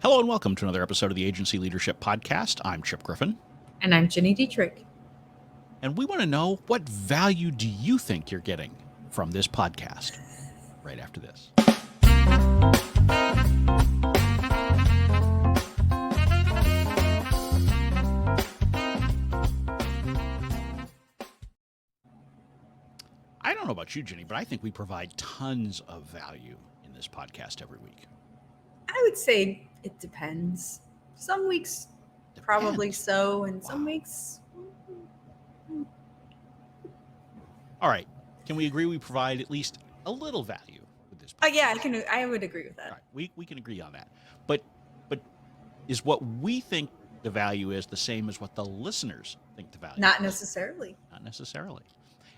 Hello and welcome to another episode of the Agency Leadership Podcast. I'm Chip Griffin. And I'm Jenny Dietrich. And we want to know, what value do you think you're getting from this podcast? Right after this. I don't know about you, Jenny, but I think we provide tons of value in this podcast every week. I would say it depends. Some weeks probably so, and some weeks. All right. Can we agree we provide at least a little value with this podcast? Yeah, I would agree with that. All right. We can agree on that. But is what we think the value is the same as what the listeners think the value Not is? necessarily. Not necessarily.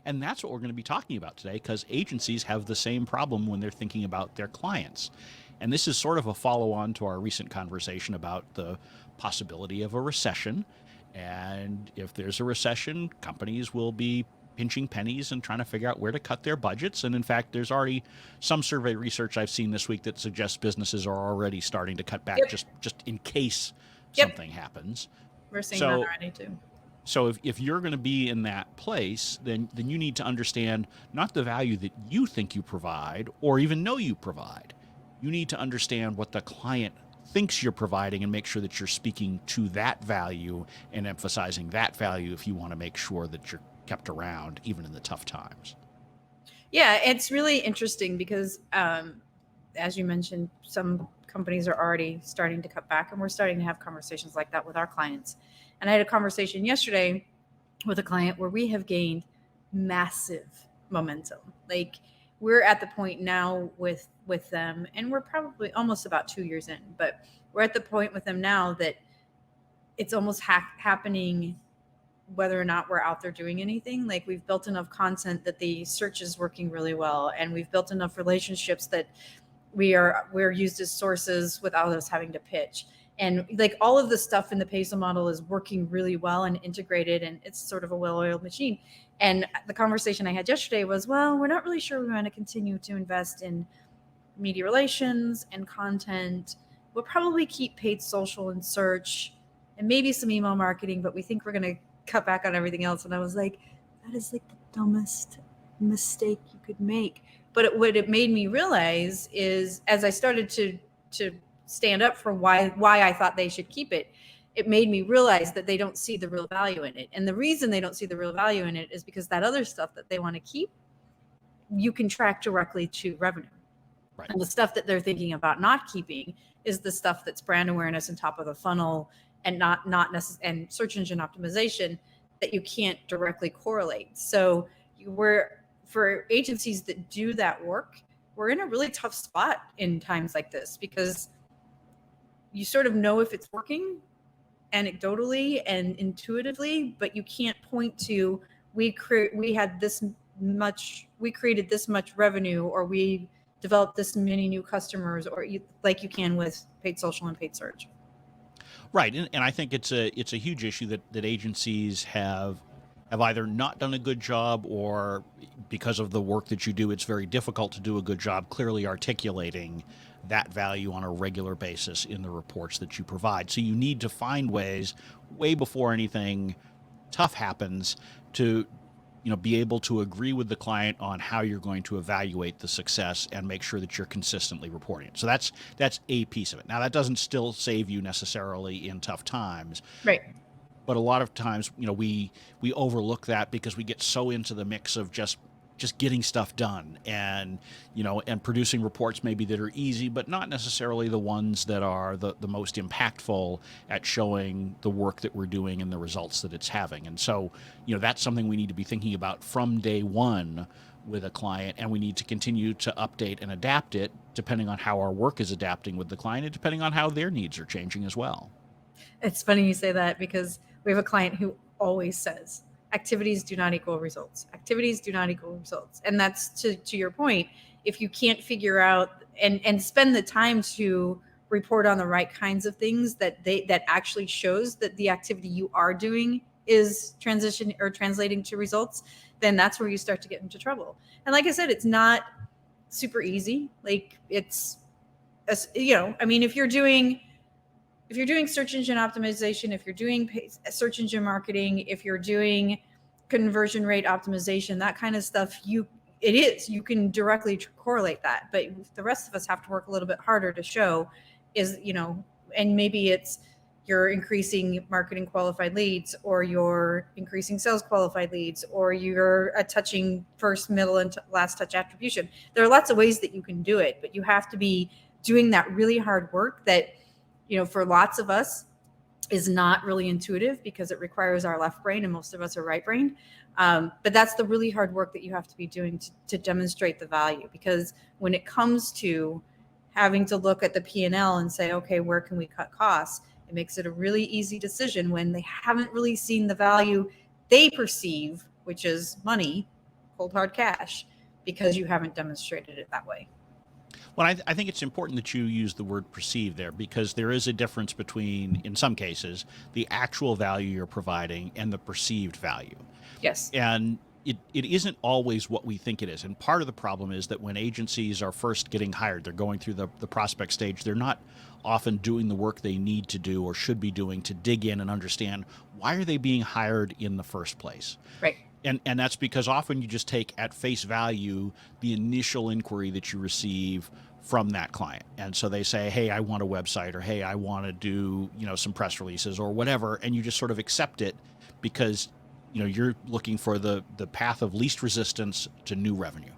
And that's what we're going to be talking about today, because agencies have the same problem when they're thinking about their clients. And this is sort of a follow-on to our recent conversation about the possibility of a recession. And if there's a recession, companies will be pinching pennies and trying to figure out where to cut their budgets. And in fact, there's already some survey research I've seen this week that suggests businesses are already starting to cut back just in case something happens. We're seeing that already too. So if you're going to be in that place, then you need to understand not the value that you think you provide or even know you provide. You need to understand what the client thinks you're providing and make sure that you're speaking to that value and emphasizing that value if you want to make sure that you're kept around even in the tough times. Yeah, it's really interesting because, as you mentioned, some companies are already starting to cut back, and we're starting to have conversations like that with our clients. And I had a conversation yesterday with a client where we have gained massive momentum. Like, we're at the point now with them, and we're probably almost about 2 years in, but we're at the point with them now that it's almost happening whether or not we're out there doing anything. Like, we've built enough content that the search is working really well, and we've built enough relationships that we're used as sources without us having to pitch. And like, all of the stuff in the Peso model is working really well and integrated, and it's sort of a well-oiled machine. And the conversation I had yesterday was, well, we're not really sure we want to continue to invest in media relations and content. We'll probably keep paid social and search and maybe some email marketing, but we think we're going to cut back on everything else. And I was like, that is like the dumbest mistake you could make. But what it made me realize is, as I started to stand up for why I thought they should keep it, it made me realize that they don't see the real value in it. And the reason they don't see the real value in it is because that other stuff that they want to keep, you can track directly to revenue. Right. And the stuff that they're thinking about not keeping is the stuff that's brand awareness and top of the funnel and not necessarily, and search engine optimization that you can't directly correlate. So for agencies that do that work, we're in a really tough spot in times like this, because you sort of know if it's working anecdotally and intuitively, but you can't point to we created this much revenue, or we developed this many new customers, or like you can with paid social and paid search. Right, and I think it's a huge issue that agencies have either not done a good job, or because of the work that you do, it's very difficult to do a good job clearly articulating that value on a regular basis in the reports that you provide. So you need to find ways, way before anything tough happens, to be able to agree with the client on how you're going to evaluate the success and make sure that you're consistently reporting it. So that's a piece of it. Now, that doesn't still save you necessarily in tough times. Right. But a lot of times, we overlook that because we get so into the mix of just getting stuff done and producing reports maybe that are easy, but not necessarily the ones that are the most impactful at showing the work that we're doing and the results that it's having. And so, that's something we need to be thinking about from day one with a client, and we need to continue to update and adapt it depending on how our work is adapting with the client and depending on how their needs are changing as well. It's funny you say that, because we have a client who always says, activities do not equal results. Activities do not equal results. And that's to your point. If you can't figure out and spend the time to report on the right kinds of things that actually shows that the activity you are doing is translating to results, then that's where you start to get into trouble. And like I said, it's not super easy. Like, it's, if you're doing if you're doing search engine optimization, if you're doing search engine marketing, if you're doing conversion rate optimization, that kind of stuff, you can directly correlate that. But the rest of us have to work a little bit harder to show is, and maybe it's you're increasing marketing qualified leads, or you're increasing sales qualified leads, or you're touching first, middle, and last touch attribution. There are lots of ways that you can do it, but you have to be doing that really hard work that, for lots of us is not really intuitive because it requires our left brain and most of us are right brain. But that's the really hard work that you have to be doing to demonstrate the value. Because when it comes to having to look at the P&L and say, okay, where can we cut costs? It makes it a really easy decision when they haven't really seen the value they perceive, which is money, cold hard cash, because you haven't demonstrated it that way. Well, I think it's important that you use the word perceive there, because there is a difference between, in some cases, the actual value you're providing and the perceived value. Yes. And it isn't always what we think it is. And part of the problem is that when agencies are first getting hired, they're going through the prospect stage, they're not often doing the work they need to do or should be doing to dig in and understand why are they being hired in the first place. Right. And that's because often you just take at face value the initial inquiry that you receive from that client. And so they say, hey, I want a website, or hey, I want to do, some press releases or whatever. And you just sort of accept it because, you're looking for the path of least resistance to new revenue.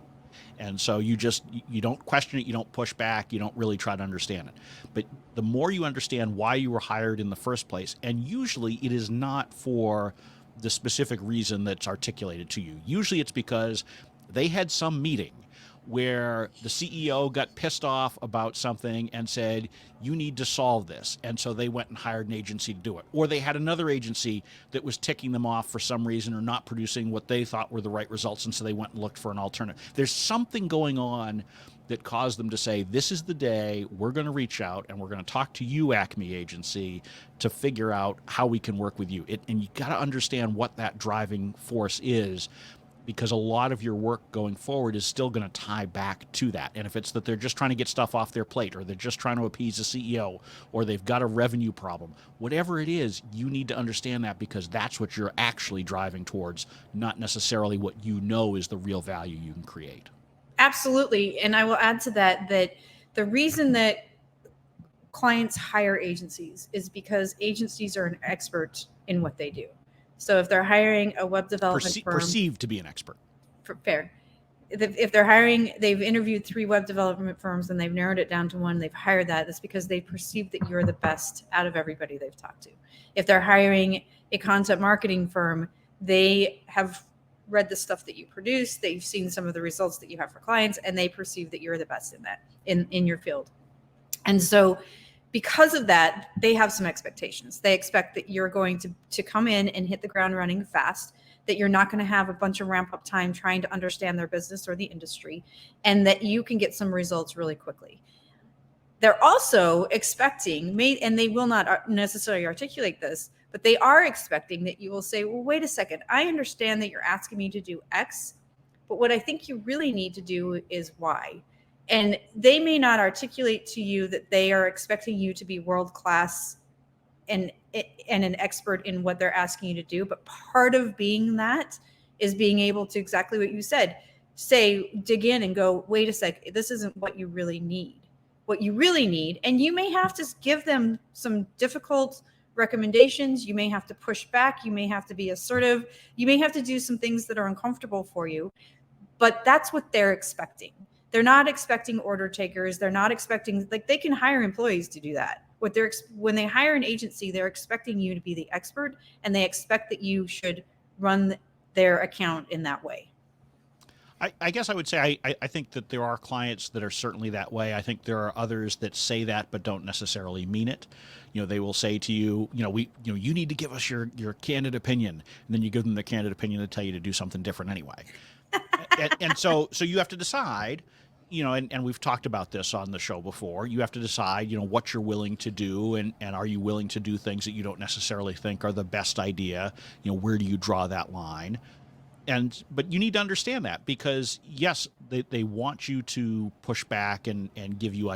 And so you don't question it, you don't push back, you don't really try to understand it. But the more you understand why you were hired in the first place, and usually it is not for the specific reason that's articulated to you. Usually it's because they had some meeting where the CEO got pissed off about something and said, you need to solve this. And so they went and hired an agency to do it. Or they had another agency that was ticking them off for some reason or not producing what they thought were the right results. And so they went and looked for an alternative. There's something going on that caused them to say, this is the day we're going to reach out and we're going to talk to you, Acme Agency, to figure out how we can work with you. And you got to understand what that driving force is, because a lot of your work going forward is still going to tie back to that. And if it's that they're just trying to get stuff off their plate, or they're just trying to appease the CEO, or they've got a revenue problem, whatever it is, you need to understand that, because that's what you're actually driving towards, not necessarily what is the real value you can create. Absolutely. And I will add to that the reason that clients hire agencies is because agencies are an expert in what they do. So if they're hiring a web development firm, perceived to be an expert. Fair. If they're hiring, they've interviewed 3 web development firms and they've narrowed it down to one, they've hired that. That's because they perceive that you're the best out of everybody they've talked to. If they're hiring a content marketing firm, they have read the stuff that you produce, they've seen some of the results that you have for clients, and they perceive that you're the best in that, in your field. And so because of that, they have some expectations. They expect that you're going to come in and hit the ground running fast, that you're not going to have a bunch of ramp up time trying to understand their business or the industry, and that you can get some results really quickly. They're also expecting, and they will not necessarily articulate this, but they are expecting that you will say, well, wait a second, I understand that you're asking me to do X, but what I think you really need to do is Y. And they may not articulate to you that they are expecting you to be world-class and an expert in what they're asking you to do. But part of being that is being able to, exactly what you said, dig in and go, wait a sec, this isn't what you really need. What you really need, and you may have to give them some difficult recommendations. You may have to push back. You may have to be assertive. You may have to do some things that are uncomfortable for you, but that's what they're expecting. They're not expecting order takers. They're not expecting, they can hire employees to do that. When they hire an agency, they're expecting you to be the expert, and they expect that you should run their account in that way. I guess I would say I think that there are clients that are certainly that way. I think there are others that say that but don't necessarily mean it. They will say to you, you need to give us your candid opinion, and then you give them the candid opinion to tell you to do something different anyway. and so you have to decide, and we've talked about this on the show before. You have to decide, what you're willing to do, and are you willing to do things that you don't necessarily think are the best idea? Where do you draw that line? But you need to understand that, because yes, they want you to push back and give you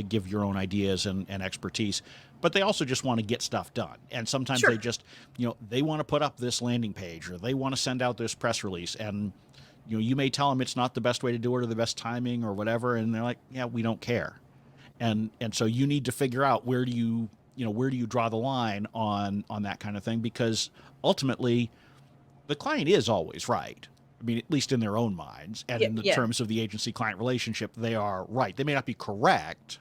give your own ideas and expertise, but they also just want to get stuff done. And sometimes Sure. they just, they want to put up this landing page, or they want to send out this press release, and you may tell them it's not the best way to do it or the best timing or whatever, and they're like, yeah, we don't care. And so you need to figure out where do you draw the line on that kind of thing, because ultimately the client is always right. I mean, at least in their own minds, and Yeah. in the Yeah. terms of the agency-client relationship, they are right. They may not be correct,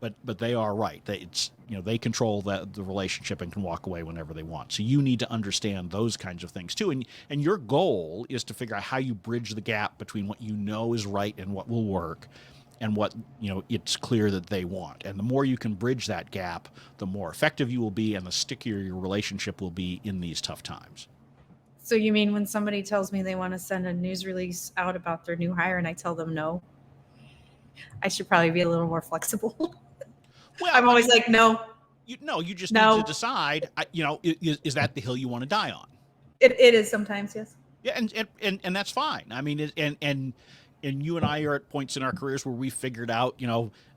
but they are right. They control the relationship and can walk away whenever they want. So you need to understand those kinds of things too. And your goal is to figure out how you bridge the gap between what you know is right and what will work, and what it's clear that they want. And the more you can bridge that gap, the more effective you will be, and the stickier your relationship will be in these tough times. So you mean when somebody tells me they want to send a news release out about their new hire and I tell them no, I should probably be a little more flexible. Well, I'm I always mean, like, no, you just need to no. decide, is that the hill you want to die on? It is sometimes, yes. Yeah, and that's fine. I mean, and you and I are at points in our careers where we figured out,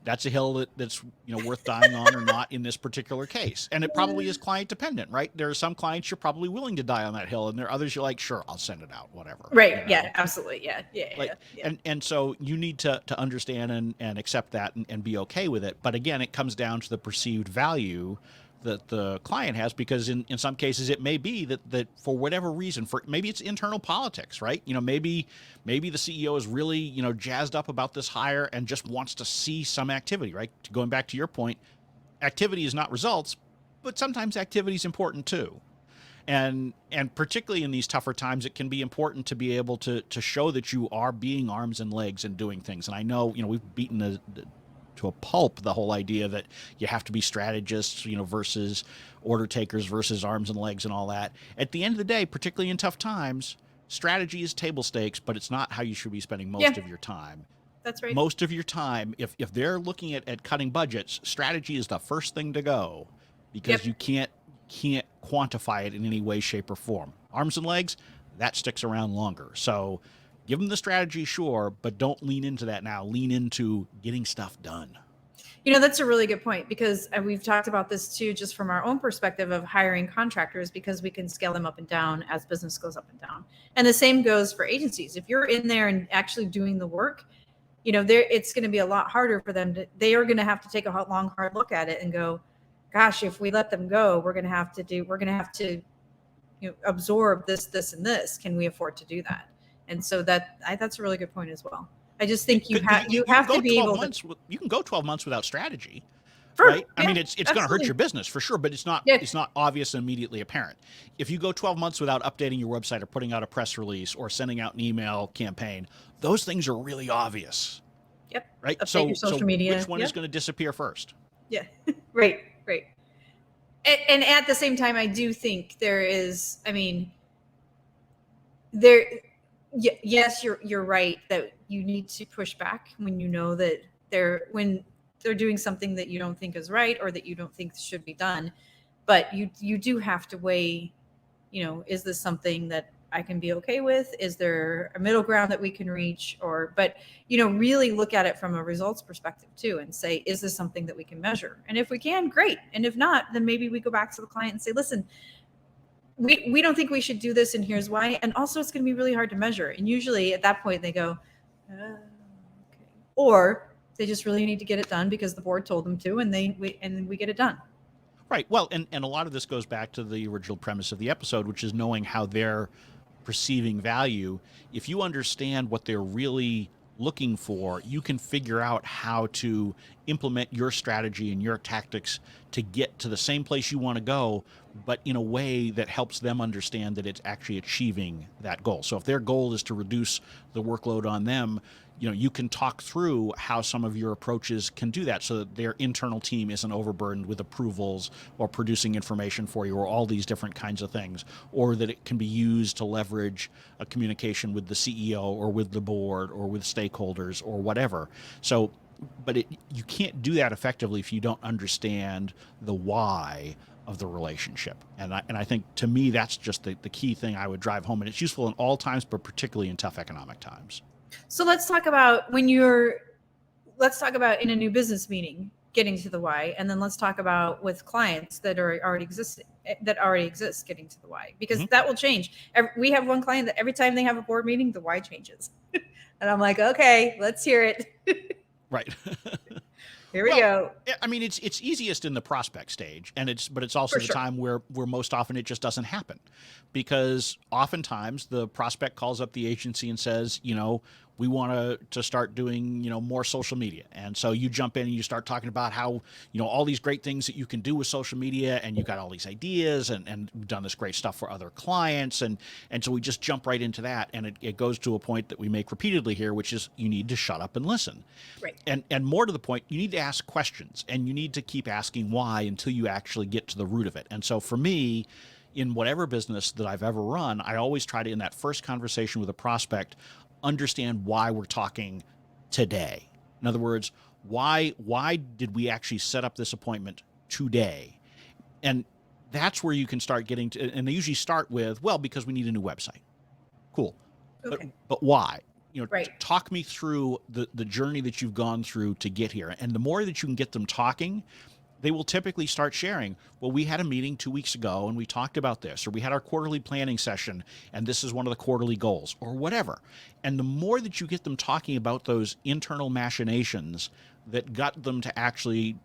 that's a hill that's worth dying on or not in this particular case. And it probably is client dependent, right? There are some clients you're probably willing to die on that hill, and there are others you're like, sure, I'll send it out, whatever. Right. Yeah, absolutely. Yeah. Yeah. Like, Yeah. and so you need to understand and accept that, and be okay with it. But again, it comes down to the perceived value that the client has, because in some cases it may be that for whatever reason, for maybe it's internal politics, right? Maybe the CEO is really, jazzed up about this hire and just wants to see some activity, right? Going back to your point, activity is not results, but sometimes activity is important too. And particularly in these tougher times, it can be important to be able to show that you are being arms and legs and doing things. And I know, we've beaten to a pulp the whole idea that you have to be strategists, versus order takers versus arms and legs and all that. At the end of the day, particularly in tough times, strategy is table stakes, but it's not how you should be spending most of your time. That's right. Most of your time, if they're looking at cutting budgets, strategy is the first thing to go, because you can't quantify it in any way, shape, or form. Arms and legs, that sticks around longer. So give them the strategy, sure, but don't lean into that now. Lean into getting stuff done. That's a really good point, because we've talked about this too, just from our own perspective of hiring contractors, because we can scale them up and down as business goes up and down. And the same goes for agencies. If you're in there and actually doing the work, it's going to be a lot harder for them they are going to have to take a long, hard look at it and go, gosh, if we let them go, we're going to have to absorb this, and this. Can we afford to do that? And so that's a really good point as well. I just think you have to be able to. You can go 12 months without strategy, Sure, right? I mean, it's going to hurt your business for sure, but it's not obvious and immediately apparent. If you go 12 months without updating your website or putting out a press release or sending out an email campaign, those things are really obvious. Yep. Right. Update your social media. Which one is going to disappear first? Yeah. Right. And at the same time, I do think there is, yes, you're right that you need to push back when you know that when they're doing something that you don't think is right or that you don't think should be done. But you do have to weigh, is this something that I can be okay with? Is there a middle ground that we can reach? But really look at it from a results perspective too, and say, is this something that we can measure? And if we can, great. And if not, then maybe we go back to the client and say, listen, we don't think we should do this, and here's why. And also, it's going to be really hard to measure. And usually at that point they go, okay. Or they just really need to get it done because the board told them to, and we get it done. Right. Well, and a lot of this goes back to the original premise of the episode, which is knowing how they're perceiving value. If you understand what they're really looking for, you can figure out how to implement your strategy and your tactics to get to the same place you want to go, but in a way that helps them understand that it's actually achieving that goal. So if their goal is to reduce the workload on them, you can talk through how some of your approaches can do that so that their internal team isn't overburdened with approvals or producing information for you or all these different kinds of things, or that it can be used to leverage a communication with the CEO or with the board or with stakeholders or whatever. So but you can't do that effectively if you don't understand the why of the relationship. And I think, to me, that's just the key thing I would drive home. And it's useful in all times, but particularly in tough economic times. So let's talk about in a new business meeting, getting to the why, and then let's talk about with clients that already exist, getting to the why, because Mhm. that will change. We have one client that every time they have a board meeting, the why changes. And I'm like, okay, let's hear it. Right. Here we Well, go. I mean, it's easiest in the prospect stage, and it's also For the sure. time where most often it just doesn't happen, because oftentimes the prospect calls up the agency and says, we want to start doing more social media, and so you jump in and you start talking about how all these great things that you can do with social media, and you've got all these ideas, and we've done this great stuff for other clients, and so we just jump right into that, and it goes to a point that we make repeatedly here, which is you need to shut up and listen. Right. And more to the point, you need to ask questions, and you need to keep asking why until you actually get to the root of it. And so for me, in whatever business that I've ever run, I always try to, in that first conversation with a prospect, understand why we're talking today. In other words, why did we actually set up this appointment today? And that's where you can start getting to, and they usually start with, well, because we need a new website. Cool. Okay. But why? Right. Talk me through the journey that you've gone through to get here. And the more that you can get them talking, they will typically start sharing, well, we had a meeting 2 weeks ago and we talked about this, or we had our quarterly planning session and this is one of the quarterly goals, or whatever. And the more that you get them talking about those internal machinations that got them to actually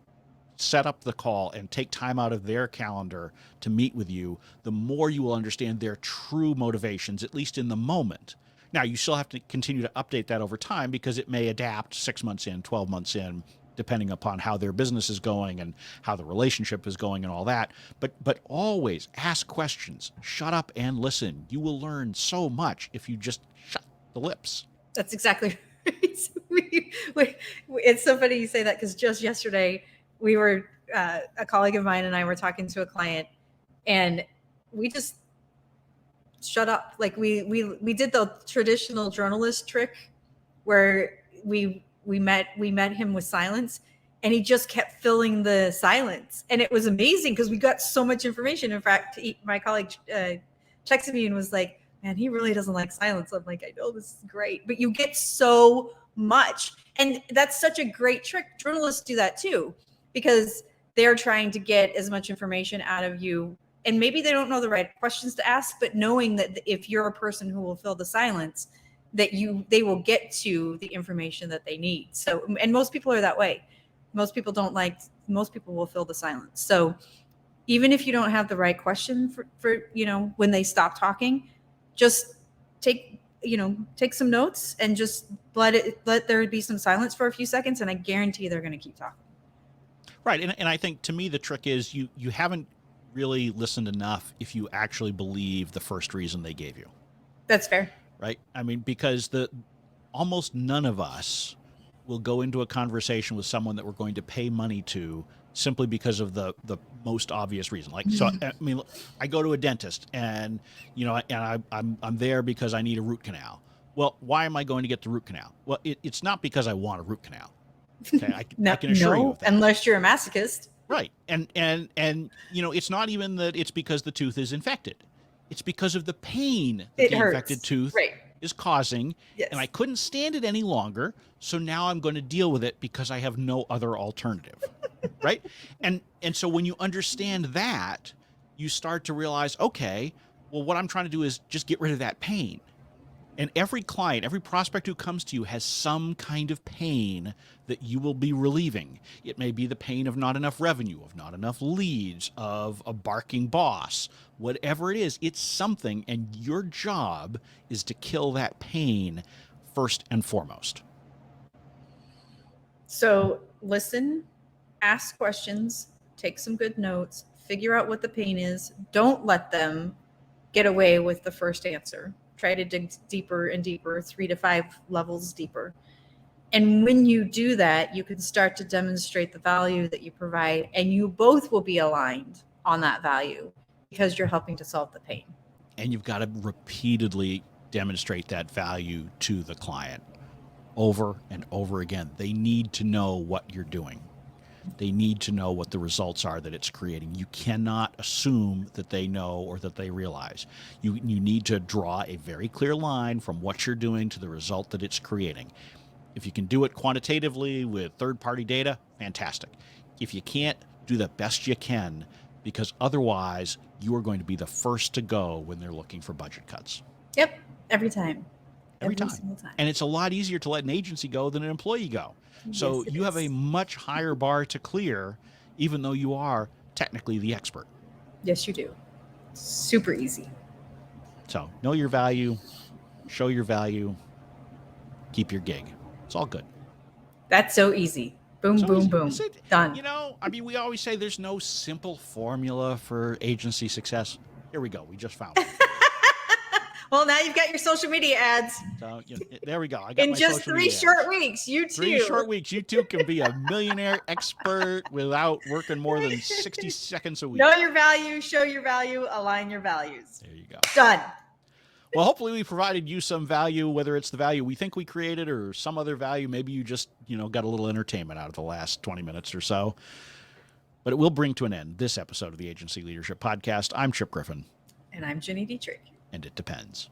set up the call and take time out of their calendar to meet with you, the more you will understand their true motivations, at least in the moment. Now, you still have to continue to update that over time, because it may adapt 6 months in, 12 months in, depending upon how their business is going and how the relationship is going and all that. But always ask questions, shut up and listen. You will learn so much if you just shut the lips. That's exactly right. It's so funny you say that, because just yesterday we were a colleague of mine and I were talking to a client, and we just shut up. Like we did the traditional journalist trick where we met him with silence, and he just kept filling the silence, and it was amazing because we got so much information. In fact, my colleague texted me and was like, man, he really doesn't like silence. I'm like, I know, this is great, but you get so much. And that's such a great trick. Journalists do that too, because they're trying to get as much information out of you. And maybe they don't know the right questions to ask, but knowing that if you're a person who will fill the silence, that they will get to the information that they need. So, and most people are that way. Most people will fill the silence. So even if you don't have the right question for when they stop talking, just take some notes and just let there be some silence for a few seconds, and I guarantee they're going to keep talking. Right. And I think, to me, the trick is you haven't really listened enough if you actually believe the first reason they gave you. That's fair. Right. I mean, because almost none of us will go into a conversation with someone that we're going to pay money to simply because of the most obvious reason. Like, so, I mean, I go to a dentist and, I'm there because I need a root canal. Well, why am I going to get the root canal? Well, it's not because I want a root canal. Okay. I can assure you of that. Unless you're a masochist. Right. And it's not even that it's because the tooth is infected. It's because of the pain that the infected tooth is causing. Yes. And I couldn't stand it any longer. So now I'm going to deal with it because I have no other alternative. Right. And so when you understand that, you start to realize, okay, well, what I'm trying to do is just get rid of that pain. And every client, every prospect who comes to you has some kind of pain that you will be relieving. It may be the pain of not enough revenue, of not enough leads, of a barking boss, whatever it is, it's something. And your job is to kill that pain first and foremost. So listen, ask questions, take some good notes, figure out what the pain is. Don't let them get away with the first answer. Try to dig deeper and deeper, 3 to 5 levels deeper. And when you do that, you can start to demonstrate the value that you provide, and you both will be aligned on that value because you're helping to solve the pain. And you've got to repeatedly demonstrate that value to the client. over and over again. They need to know what you're doing. They need to know what the results are that it's creating. You cannot assume that they know or that they realize. You need to draw a very clear line from what you're doing to the result that it's creating. If you can do it quantitatively with third-party data, fantastic. If you can't, do the best you can, because otherwise you are going to be the first to go when they're looking for budget cuts. Yep. Every time. Every time. Single time. And it's a lot easier to let an agency go than an employee go. So Yes, you have a much higher bar to clear, even though you are technically the expert. Yes, you do. Super easy. So know your value, show your value, keep your gig. It's all good. That's so easy. Boom, So boom, easy. boom. Is it? Done. You know, I mean, we always say there's no simple formula for agency success. Here we go. We just found it. Well, now you've got your social media ads. So there we go. I got In my just social 3 media short ads. weeks, you too. 3 short weeks. You too can be a millionaire expert without working more than 60 seconds a week. Know your value, show your value, align your values. There you go. Done. Well, hopefully we provided you some value, whether it's the value we think we created or some other value. Maybe you just, got a little entertainment out of the last 20 minutes or so. But it will bring to an end this episode of the Agency Leadership Podcast. I'm Chip Griffin. And I'm Jenny Dietrich. And it depends.